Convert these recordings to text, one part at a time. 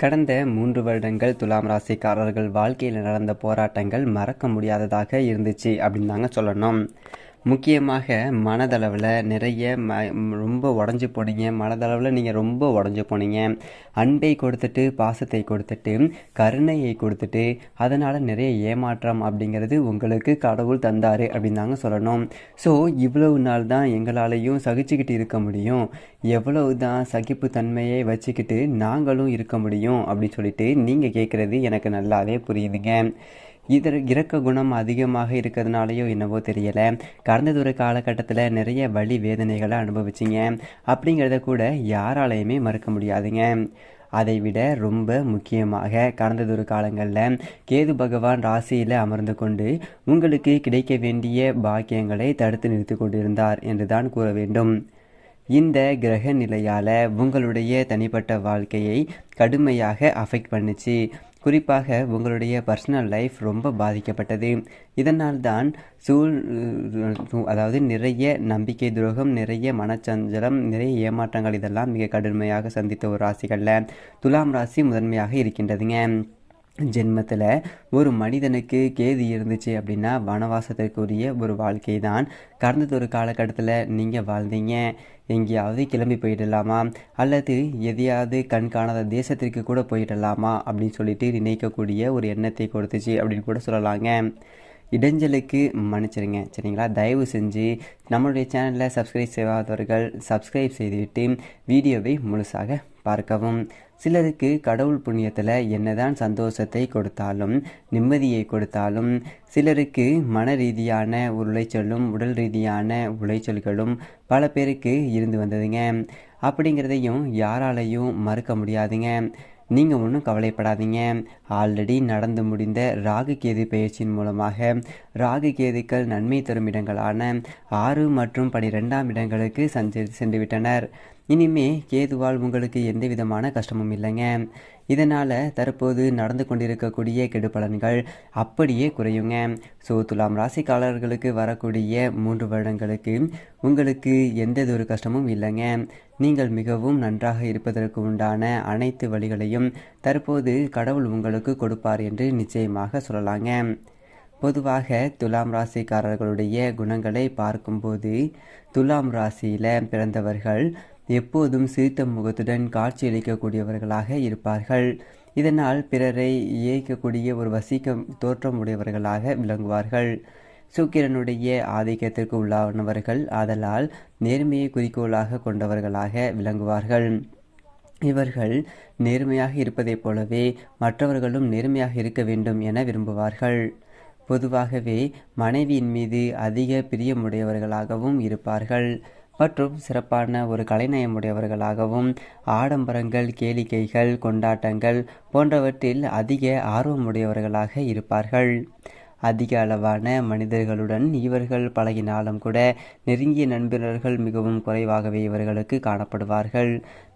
கடந்த 3 வருடங்கள் துலாம் ராசிக்காரர்கள் வாழ்க்கையில் நடந்த போராட்டங்கள் மறக்க முடியாததாக இருந்துச்சு அப்படின்னு தாங்க சொல்லணும். முக்கியமாக மனதளவில் நிறைய ரொம்ப உடஞ்சி போனீங்க. மனதளவில் நீங்கள் ரொம்ப உடஞ்சி போனீங்க. அன்பை கொடுத்துட்டு, பாசத்தை கொடுத்துட்டு, கருணையை கொடுத்துட்டு, அதனால் நிறைய ஏமாற்றம் அப்படிங்கிறது உங்களுக்கு கடவுள் தந்தார் அப்படின்னு தாங்க சொல்லணும். ஸோ இவ்வளவு நாள் தான் எங்களாலையும் சகிச்சுக்கிட்டு இருக்க முடியும், எவ்வளவு தான் சகிப்புத்தன்மையை வச்சுக்கிட்டு நாங்களும் இருக்க முடியும் அப்படின்னு சொல்லிட்டு நீங்கள் கேட்குறது எனக்கு நல்லாவே புரியுதுங்க. இறக்க குணம் அதிகமாக இருக்கிறதுனாலையோ என்னவோ தெரியலை, கடந்த ஒரு காலகட்டத்தில் நிறைய வலி வேதனைகளை அனுபவிச்சிங்க அப்படிங்கிறத கூட யாராலையுமே மறக்க முடியாதுங்க. அதை விட ரொம்ப முக்கியமாக கடந்ததொரு காலங்களில் கேது பகவான் ராசியில் அமர்ந்து கொண்டு உங்களுக்கு கிடைக்க வேண்டிய பாக்கியங்களை தடுத்து நிறுத்தி கொண்டிருந்தார் என்று தான் கூற வேண்டும். இந்த கிரக நிலையால் உங்களுடைய தனிப்பட்ட வாழ்க்கையை கடுமையாக அஃபெக்ட் பண்ணுச்சு. குறிப்பாக உங்களுடைய பர்சனல் லைஃப் ரொம்ப பாதிக்கப்பட்டது. இதனால் தான் அதாவது நிறைய நம்பிக்கை துரோகம், நிறைய மனச்சஞ்சலம், நிறைய ஏமாற்றங்கள் இதெல்லாம் மிக கடுமையாக சந்தித்த ஒரு ராசிகளில் துலாம் ராசி முதன்மையாக இருக்கின்றதுங்க. ஜென்மத்தில் ஒரு மனிதனுக்கு கேது இருந்துச்சு அப்படின்னா வனவாசத்திற்குரிய ஒரு வாழ்க்கை தான் கடந்ததொரு காலகட்டத்தில் நீங்கள் வாழ்ந்தீங்க. எங்கேயாவது கிளம்பி போயிடலாமா, அல்லது எதையாவது கண் காணாத தேசத்திற்கு கூட போயிடலாமா அப்படின்னு சொல்லிட்டு நினைக்கக்கூடிய ஒரு எண்ணத்தை கொடுத்துச்சு அப்படின்னு கூட சொல்லலாங்க. இடைஞ்சலுக்கு மன்னிச்சிருங்க, சரிங்களா? தயவு செஞ்சு நம்மளுடைய சேனலில் சப்ஸ்கிரைப் செய்யாதவர்கள் சப்ஸ்கிரைப் செய்துவிட்டு வீடியோவை முழுசாக பார்க்கவும். சிலருக்கு கடவுள் புண்ணியத்தில் என்னதான் சந்தோஷத்தை கொடுத்தாலும், நிம்மதியை கொடுத்தாலும், சிலருக்கு மன ரீதியான உளைச்சலும் உடல் ரீதியான உளைச்சல்களும் பல பேருக்கு இருந்து வந்ததுங்க. அப்படிங்கிறதையும் யாராலையும் மறுக்க முடியாதுங்க. நீங்கள் ஒன்றும் கவலைப்படாதீங்க. ஆல்ரெடி நடந்து முடிந்த ராகு கேது பயிற்சியின் மூலமாக ராகு கேதுக்கள் நன்மை தரும் இடங்களான 6 மற்றும் 12ஆம் இடங்களுக்கு சென்று விட்டனர். இனிமே கேதுவால் உங்களுக்கு எந்த விதமான கஷ்டமும் இல்லைங்க. இதனால் தற்போது நடந்து கொண்டிருக்கக்கூடிய கெடுபலன்கள் அப்படியே குறையுங்க. ஸோ துலாம் ராசிக்காரர்களுக்கு வரக்கூடிய 3 வருடங்களுக்கு உங்களுக்கு எந்ததொரு கஷ்டமும் இல்லைங்க. நீங்கள் மிகவும் நன்றாக இருப்பதற்கு உண்டான அனைத்து வழிகளையும் தற்போது கடவுள் உங்களுக்கு கொடுப்பார் என்று நிச்சயமாக சொல்லலாங்க. பொதுவாக துலாம் ராசிக்காரர்களுடைய குணங்களை பார்க்கும்போது துலாம் ராசியில் பிறந்தவர்கள் எப்போதும் சிரித்த முகத்துடன் காட்சியளிக்கக்கூடியவர்களாக இருப்பார்கள். இதனால் பிறரை இயக்கக்கூடிய ஒரு வசிக்க தோற்றம் உடையவர்களாக விளங்குவார்கள். சுக்கிரனுடைய ஆதிக்கத்திற்கு உள்ளானவர்கள், ஆதலால் நேர்மையை குறிக்கோளாக கொண்டவர்களாக விளங்குவார்கள். இவர்கள் நேர்மையாக இருப்பதைப் போலவே மற்றவர்களும் நேர்மையாக இருக்க வேண்டும் என விரும்புவார்கள். பொதுவாகவே மனைவியின் மீது அதிக பிரியமுடையவர்களாகவும் இருப்பார்கள் மற்றும் சிறப்பான ஒரு கலைநயமுடையவர்களாகவும் ஆடம்பரங்கள், கேளிக்கைகள், கொண்டாட்டங்கள் போன்றவற்றில் அதிக ஆர்வமுடையவர்களாக இருப்பார்கள். அதிக அளவான மனிதர்களுடன் இவர்கள் பழகினாலும் கூட நெருங்கிய நண்பர்கள் மிகவும் குறைவாகவே இவர்களுக்கு காணப்படுவார்கள்.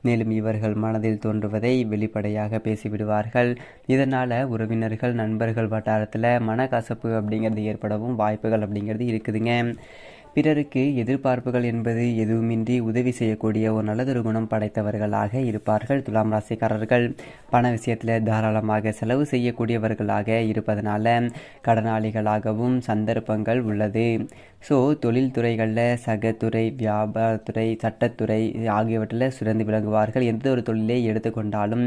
மேலும் இவர்கள் மனதில் தோன்றுவதை வெளிப்படையாக பேசிவிடுவார்கள். இதனால் உறவினர்கள், நண்பர்கள் வட்டாரத்தில் மனக்கசப்பு அப்படிங்கிறது ஏற்படவும் வாய்ப்புகள் அப்படிங்கிறது இருக்குதுங்க. பிறருக்கு எதிர்பார்ப்புகள் என்பது எதுவுமின்றி உதவி செய்யக்கூடிய ஒரு நல்லதொரு குணம் படைத்தவர்களாக இருப்பார்கள் துலாம் ராசிக்காரர்கள். பண விஷயத்தில் தாராளமாக செலவு செய்யக்கூடியவர்களாக இருப்பதனால கடனாளிகளாகவும் சந்தர்ப்பங்கள் உள்ளது. ஸோ தொழில்துறைகளில் சகத்துறை, வியாபாரத்துறை, சட்டத்துறை ஆகியவற்றில் சிறந்து விளங்குவார்கள். எந்த ஒரு தொழிலை எடுத்துக்கொண்டாலும்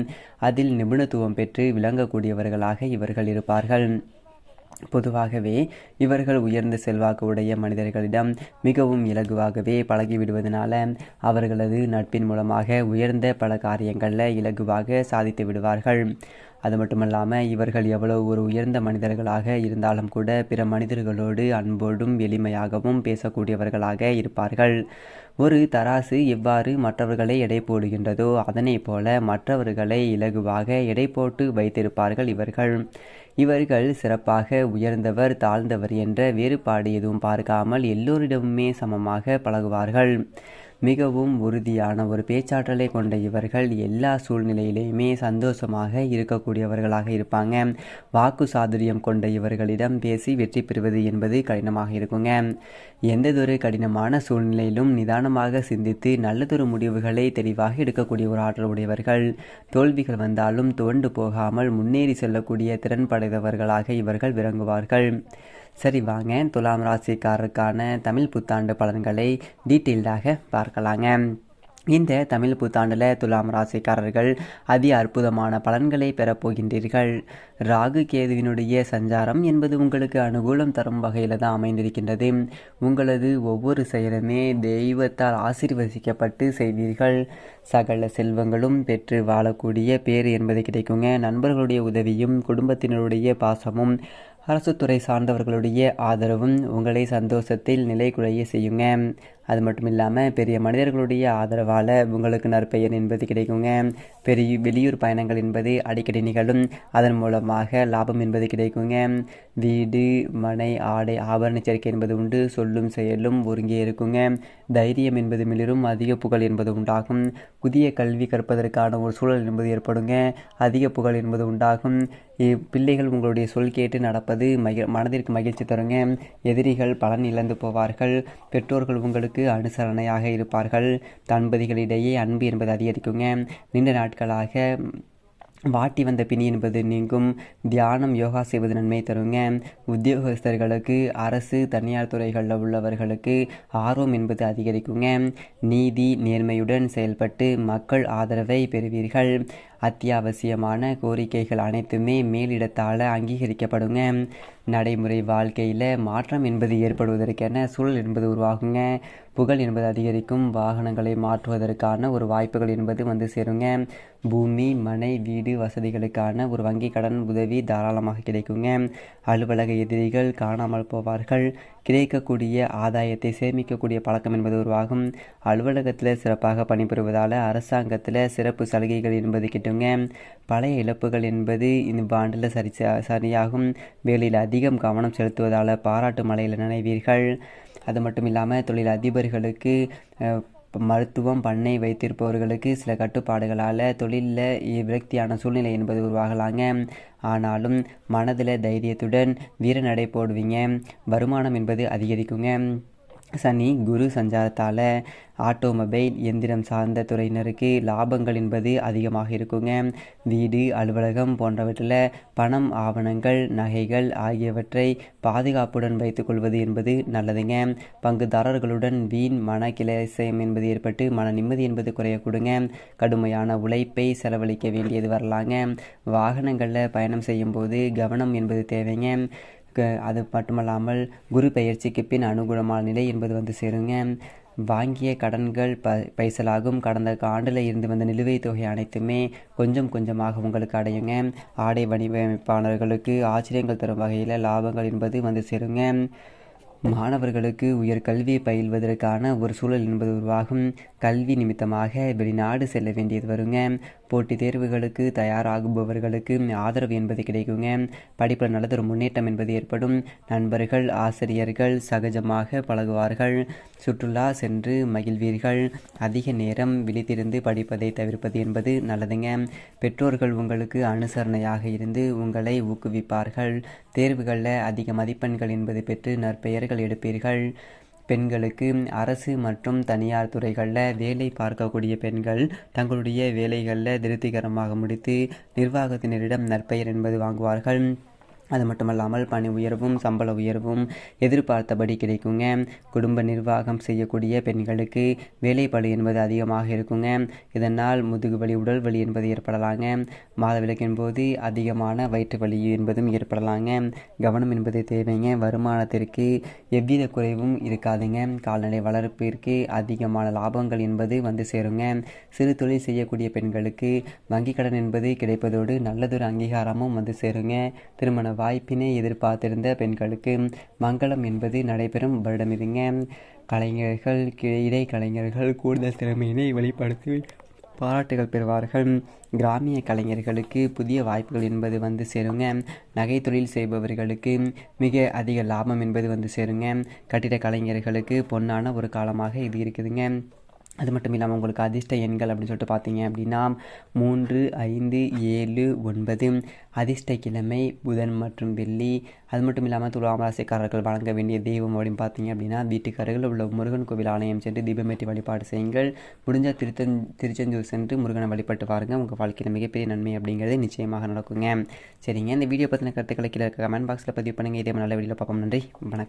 அதில் நிபுணத்துவம் பெற்று விளங்கக்கூடியவர்களாக இவர்கள் இருப்பார்கள். பொதுவாகவே இவர்கள் உயர்ந்த செல்வாக்கு உடைய மனிதர்களிடம் மிகவும் இலகுவாகவே பழகிவிடுவதனால அவர்களது நட்பின் மூலமாக உயர்ந்த பல காரியங்களில் இலகுவாக சாதித்து விடுவார்கள். அது மட்டுமல்லாமல் இவர்கள் எவ்வளவு ஒரு உயர்ந்த மனிதர்களாக இருந்தாலும் கூட பிற மனிதர்களோடு அன்போடும் எளிமையாகவும் பேசக்கூடியவர்களாக இருப்பார்கள். ஒரு தராசு எவ்வாறு மற்றவர்களை எடை போடுகின்றதோ அதனை போல மற்றவர்களை இலகுவாக எடை போட்டு வைத்திருப்பார்கள் இவர்கள். இவர்கள் சிறப்பாக உயர்ந்தவர், தாழ்ந்தவர் என்ற வேறுபாடு எதுவும் பார்க்காமல் எல்லோரிடமுமே சமமாக பழகுவார்கள். மிகவும் உறுதியான ஒரு பேச்சாற்றலை கொண்ட இவர்கள் எல்லா சூழ்நிலையிலையுமே சந்தோஷமாக இருக்கக்கூடியவர்களாக இருப்பாங்க. வாக்கு சாதுரியம் கொண்ட இவர்களிடம் பேசி வெற்றி பெறுவது என்பது கடினமாக இருக்குங்க. எந்ததொரு கடினமான சூழ்நிலையிலும் நிதானமாக சிந்தித்து நல்லதொரு முடிவுகளை தெளிவாக எடுக்கக்கூடிய ஒரு ஆற்றல் உடையவர்கள். தோல்விகள் வந்தாலும் துவண்டு போகாமல் முன்னேறி செல்லக்கூடிய திறன் படைத்தவர்களாக இவர்கள் விளங்குவார்கள். சரி, வாங்க துலாம் ராசிக்காரருக்கான தமிழ் புத்தாண்டு பலன்களை டீட்டெயில்டாக பார்க்கலாங்க. இந்த தமிழ் புத்தாண்டில் துலாம் ராசிக்காரர்கள் அதி அற்புதமான பலன்களை பெறப்போகின்றீர்கள். ராகு கேதுவினுடைய சஞ்சாரம் என்பது உங்களுக்கு அனுகூலம் தரும் வகையில் தான் அமைந்திருக்கின்றது. உங்களது ஒவ்வொரு செயலுமே தெய்வத்தால் ஆசீர்வதிக்கப்பட்டு செய்வீர்கள். சகல செல்வங்களும் பெற்று வாழக்கூடிய பேர் என்பது கிடைக்குங்க. நண்பர்களுடைய உதவியும் குடும்பத்தினருடைய பாசமும் அரசுத்துறை சார்ந்தவர்களுடைய ஆதரவும் உங்களை சந்தோஷத்தில் நிலைகுலைய செய்யுங்க. அது மட்டும் இல்லாமல் பெரிய மனிதர்களுடைய ஆதரவால் உங்களுக்கு நற்பெயர் என்பது கிடைக்குங்க. பெரிய வெளியூர் பயணங்கள் என்பது அடிக்கடி நிகழும். அதன் மூலமாக லாபம் என்பது கிடைக்குங்க. வீடு, மனை, ஆடை, ஆபரண சேர்க்கை என்பது உண்டு. சொல்லும் செயலும் ஒருங்கே இருக்குங்க. தைரியம் என்பது மிளிரும். அதிக புகழ் என்பது உண்டாகும். புதிய கல்வி கற்பதற்கான ஒரு சூழல் என்பது ஏற்படுங்க. அதிக புகழ் என்பது உண்டாகும். பிள்ளைகள் உங்களுடைய சொல் கேட்டு நடப்பது மனதிற்கு மகிழ்ச்சி தருங்க. எதிரிகள் பலன் இழந்து போவார்கள். பெற்றோர்கள் உங்களுக்கு அனுசரணையாக இருப்பார்கள். தம்பதிகளிடையே அன்பு என்பது அதிகரிக்குங்க. நீண்ட நாட்களாக வாட்டி வந்த பிணி என்பது நீங்கும். தியானம், யோகா செய்வது நன்மை தருங்க. உத்தியோகஸ்தர்களுக்கு, அரசு தனியார் துறைகளில் உள்ளவர்களுக்கு ஆர்வம் என்பது அதிகரிக்குங்க. நீதி நேர்மையுடன் செயல்பட்டு மக்கள் ஆதரவை பெறுவீர்கள். அத்தியாவசியமான கோரிக்கைகள் அனைத்துமே மேலிடத்தால் அங்கீகரிக்கப்படுங்க. நடைமுறை வாழ்க்கையில் மாற்றம் என்பது ஏற்படுவதற்கென சூழல் என்பது உருவாகுங்க. புகழ் என்பது அதிகரிக்கும். வாகனங்களை மாற்றுவதற்கான ஒரு வாய்ப்புகள் என்பது வந்து சேருங்க. பூமி, மனை, வீடு வசதிகளுக்கான ஒரு வங்கி கடன் உதவி தாராளமாக கிடைக்குங்க. அலுவலக எதிரிகள் காணாமல் போவார்கள். கிடைக்கக்கூடிய ஆதாயத்தை சேமிக்கக்கூடிய பழக்கம் என்பது உருவாகும். அலுவலகத்தில் சிறப்பாக பணிபுரிவதால் அரசாங்கத்தில் சிறப்பு சலுகைகள் என்பது கிட்டுங்க. பழைய இழப்புகள் என்பது இந்த ஆண்டில் சரியாகும். வேலையில் அதிகம் கவனம் செலுத்துவதால் பாராட்டு மழையில் நினைவீர்கள். அது மட்டும் இல்லாமல் தொழில் அதிபர்களுக்கு, மருத்துவம், பண்ணை வைத்திருப்பவர்களுக்கு சில கட்டுப்பாடுகளால் தொழிலில் விரக்தியான சூழ்நிலை என்பது உருவாகலாங்க. ஆனாலும் மனதில் தைரியத்துடன் வீர நடை போடுவீங்க. வருமானம் என்பது அதிகரிக்குங்க. சனி குரு சஞ்சாரத்தால் ஆட்டோமொபைல், எந்திரம் சார்ந்த துறையினருக்கு லாபங்கள் என்பது அதிகமாக இருக்குங்க. வீடு, அலுவலகம் போன்றவற்றில் பணம், ஆவணங்கள், நகைகள் ஆகியவற்றை பாதுகாப்புடன் வைத்துக்கொள்வது என்பது நல்லதுங்க. பங்குதாரர்களுடன் வீண் மன கிளேசம் என்பது ஏற்பட்டு மன நிம்மதி என்பது குறையக்கூடுங்க. கடுமையான உழைப்பை செலவழிக்க வேண்டியது வரலாங்க. வாகனங்களில் பயணம் செய்யும் போது கவனம் என்பது தேவைங்க. அது மட்டுமல்லாமல் குரு பெயர்ச்சிக்கு பின் அனுகூலமான நிலை என்பது வந்து சேருங்க. வாங்கிய கடன்கள் பைசலாகும். கடந்த ஆண்டில் இருந்து வந்த நிலுவைத் தொகை அனைத்துமே கொஞ்சம் கொஞ்சமாக உங்களுக்கு அடையுங்க. ஆடை வடிவமைப்பாளர்களுக்கு ஆச்சரியங்கள் தரும் வகையில் லாபங்கள் என்பது வந்து சேருங்க. மாணவர்களுக்கு உயர்கல்வி பயில்வதற்கான ஒரு சூழல் என்பது உருவாகும். கல்வி நிமித்தமாக வெளிநாடு செல்ல வேண்டியது வருங்க. போட்டித் தேர்வுகளுக்கு தயாராகுபவர்களுக்கு ஆதரவு என்பது கிடைக்குங்க. படிப்பில் நல்லதொரு முன்னேற்றம் என்பது ஏற்படும். நண்பர்கள், ஆசிரியர்கள் சகஜமாக பழகுவார்கள். சுற்றுலா சென்று மகிழ்வீர்கள். அதிக நேரம் விழித்திருந்து படிப்பதை தவிர்ப்பது என்பது நல்லதுங்க. பெற்றோர்கள் உங்களுக்கு அனுசரணையாக இருந்து உங்களை ஊக்குவிப்பார்கள். தேர்வுகளில் அதிக மதிப்பெண்கள் என்பது பெற்று நற்பெயர்கள் எடுப்பீர்கள். பெண்களுக்கு அரசு மற்றும் தனியார் துறைகளில் வேலை பார்க்கக்கூடிய பெண்கள் தங்களுடைய வேலைகளில் திருப்திகரமாக முடித்து நிர்வாகத்தினரிடம் நற்பெயர் என்பது வாங்குவார்கள். அது மட்டுமல்லாமல் பணி உயர்வும் சம்பள உயர்வும் எதிர்பார்த்தபடி கிடைக்குங்க. குடும்ப நிர்வாகம் செய்யக்கூடிய பெண்களுக்கு வேலைப்பளு என்பது அதிகமாக இருக்குங்க. இதனால் முதுகு வலி, உடல் வலி என்பது ஏற்படலாங்க. மாதவிலக்கின் போது அதிகமான வயிற்று வலி என்பதும் ஏற்படலாங்க. கவனம் என்பது தேவைங்க. வருமானத்திற்கு எவ்வித குறைவும் இருக்காதுங்க. கால்நடை வளர்ப்பிற்கு அதிகமான லாபங்கள் என்பது வந்து சேருங்க. சிறு தொழில் செய்யக்கூடிய பெண்களுக்கு வங்கி கடன் என்பது கிடைப்பதோடு நல்லதொரு அங்கீகாரமும் வந்து சேருங்க. திருமண வாய்ப்பினை எதிர்பார்த்திருந்த பெண்களுக்கு மங்களம் என்பது நடைபெறும் வருடம் இதுங்க. கலைஞர்கள், இடைக்கலைஞர்கள் கூடுதல் திறமையினை வெளிப்படுத்தி பாராட்டுகள் பெறுவார்கள். கிராமிய கலைஞர்களுக்கு புதிய வாய்ப்புகள் என்பது வந்து சேருங்க. நகை தொழில் செய்பவர்களுக்கு மிக அதிக லாபம் என்பது வந்து சேருங்க. கட்டிட கலைஞர்களுக்கு பொன்னான ஒரு காலமாக இது இருக்குதுங்க. அது மட்டும் இல்லாமல் உங்களுக்கு அதிர்ஷ்ட எண்கள் அப்படின்னு சொல்லிட்டு பார்த்தீங்க அப்படின்னா 3, 5, 7, 9. அதிர்ஷ்ட கிழமை புதன் மற்றும் வெள்ளி. அது மட்டும் இல்லாமல் துலாம் ராசிக்காரர்கள் வழங்க வேண்டிய தெய்வம் அப்படின்னு பார்த்தீங்க அப்படின்னா வீட்டுக்கு அருகில் உள்ள முருகன் கோவில் ஆலயம் சென்று தீபமேற்றி வழிபாடு செய்யுங்கள். முடிஞ்ச திருச்செந்தூர் சென்று முருகனை வழிபட்டு பாருங்கள். உங்கள் வாழ்க்கையில் மிகப்பெரிய நன்மை அப்படிங்கிறது நிச்சயமாக நடக்குங்க. சரிங்க, இந்த வீடியோ பற்றின கருத்துக்களை கீழே கமெண்ட் பாக்ஸில் பதிவு பண்ணுங்கள். இதே நல்ல வீடியோவில் பார்ப்போம். நன்றி, வணக்கம்.